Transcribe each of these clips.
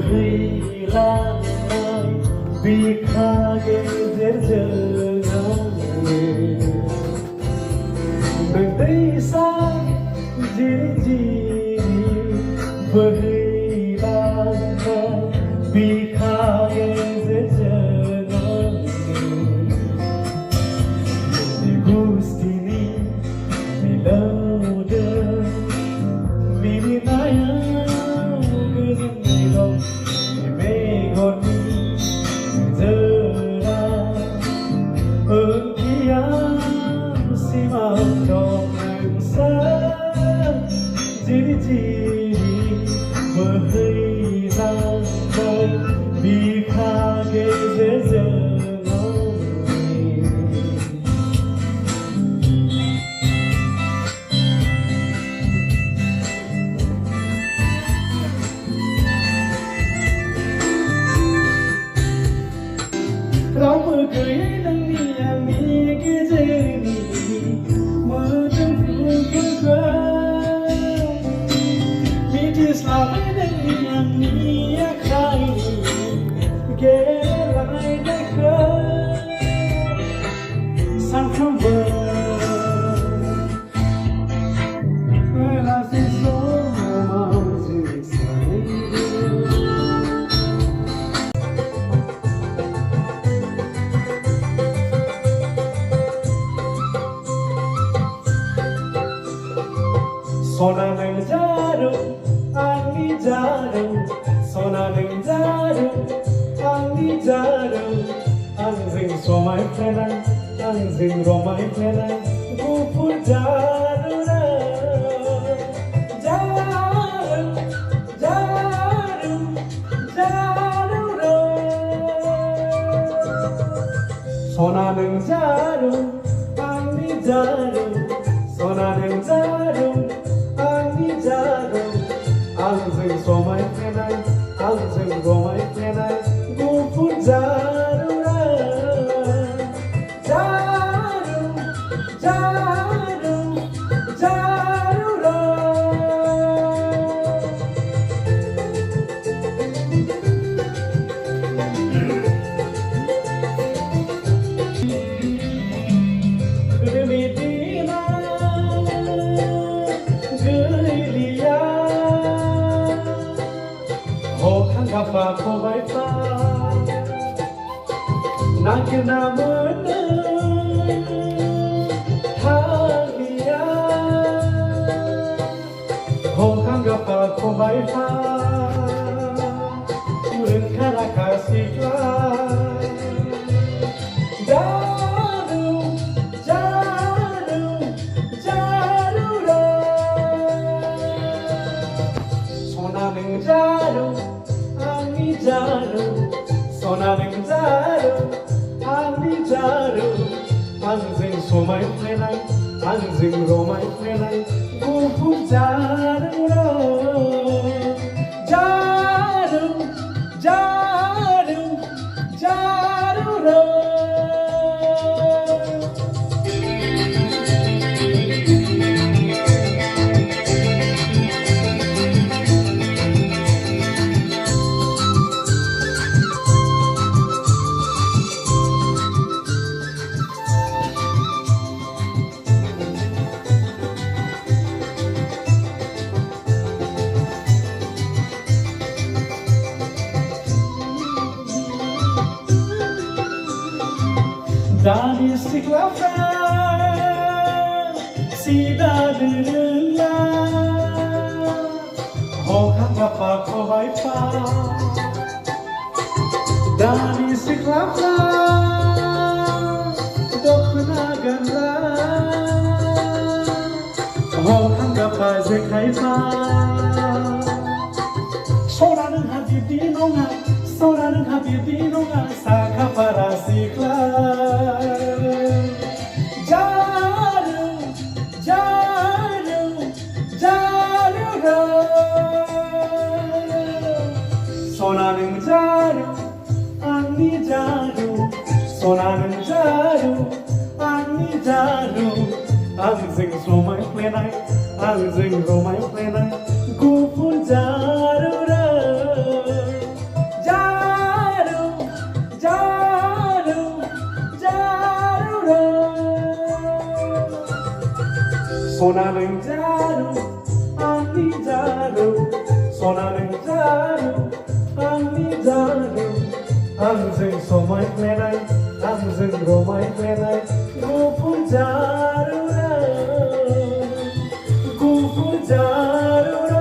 bohlaylar Bika gezer canane Nandaysa jiri bohlaylar Bika gezer canane Gustini milauda milinaya gazmiro megoni zera unkiam simam domsa jiri jiri bahairan bikha gezerเราเมื่อเคยให้ดังนี้อย่างนี้ก็เจอนี่เมื่อต้องพูดกันครั้งมีที่สลายให้ดังนี้อย่างนี้อยากใครแก่ลายได้เคยสั่งคำว่าเวลาสิ้นสุดมาจึงสาย Sona nang jarum, angin jarum. Sona nang jarum, angin jarum. Anjing somai plenai, anjing romai plenai. Gupur jarum, jarum, jarum, jarum. Sona nang jarum, angin jarum. Sona nang jarum. Anjing somai plenai, anjing romai plenai, gupur jarum, jarum, jarum, jarum. Medina, Gelia. Kapa ko vai pa nak namana halia ho hanga pa ko vai pa urun kara kasikla jarum jarum jarum sona ning jarum jarum, sona nang jarum, angin jarum. Anjing somai plenai, anjing romai plenai. Gupur jarum, jarum, jarum, jarum. Dan istiqlal sida dirilah Hokan apa kau baik Dan istiqlal doknaganlah Hokan apa zekai Soranın habib di nonga Soranın habib di nonga Saka para siklah Jarum, jarum, jarum. Sonanın jarum, angin jarum. Sonanın jarum, angin jarum. Anjing somai plenai, anjing romai plenai. Gupur jarum. 소나는 자루 아니 자루 소나는 자루 아니 자루 항상 소마이 플레나이 항상 로마이 플레나이 고픈 자루라 고픈 자루라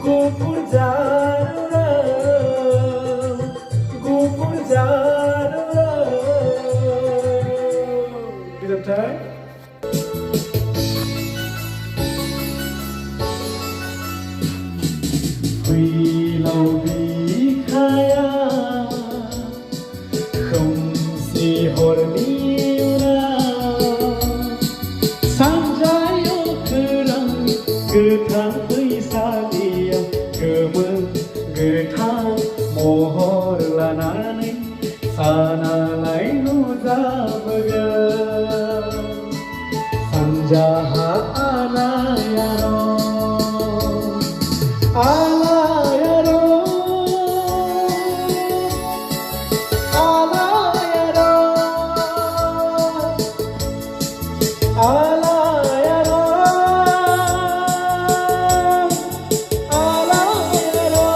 고픈 자루라 고픈 자루라 Is it time? Vì lâu vì khaya không gì hồn yêu na sáng trái ô cứ răng cứ tháng với xa đi cứ mơ cứ tháng mồ hôi là nani sana lại nu ra bờ sanjaha alayaro alayaro alayaro alayaro alayaro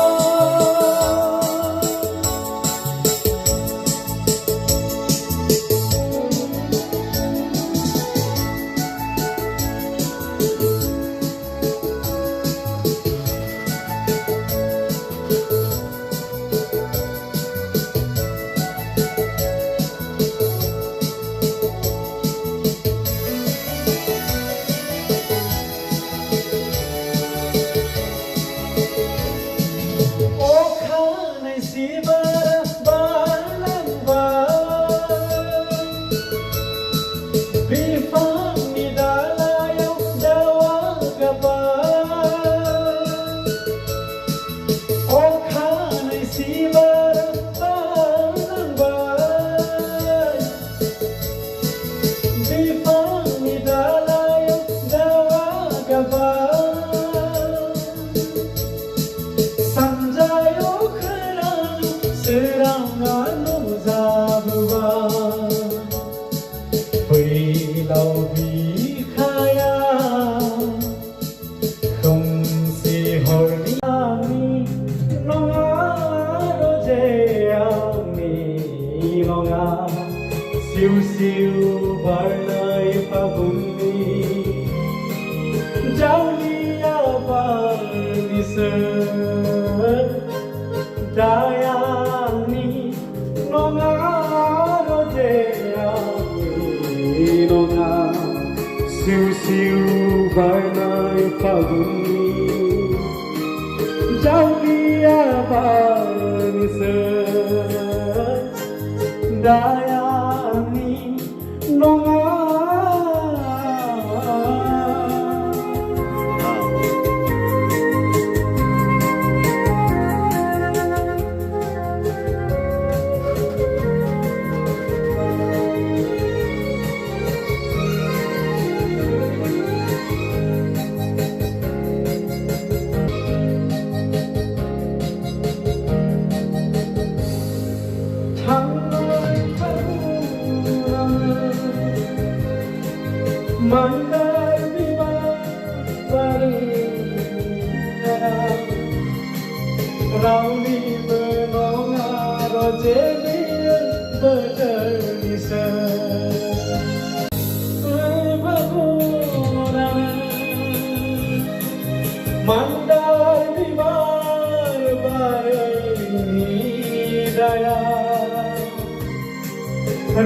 siêu siêu vời lời pha cùng đi cháu đi và đi sớm đại anh đi nó ngã nó dễ nó ngã siêu siêu vời lời pha cùng đi cháu đi và đi sớm đại Mandar viva Rauni menonga rojelian berderisa Mandar viva daya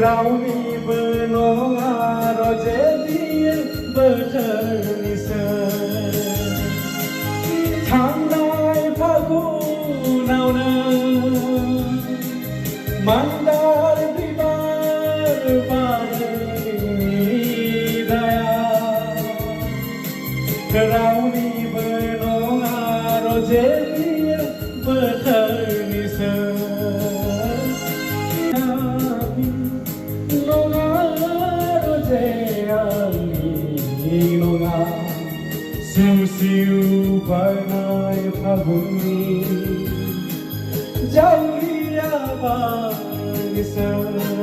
Rauni menonga rojelian berderisa tháng nay pha cu nào nơ mandar vivar daya rauni benonga rojelia berternisa nonga rojelia nonga siêu siêu vài ngày pha bùi giao lia vàng sơ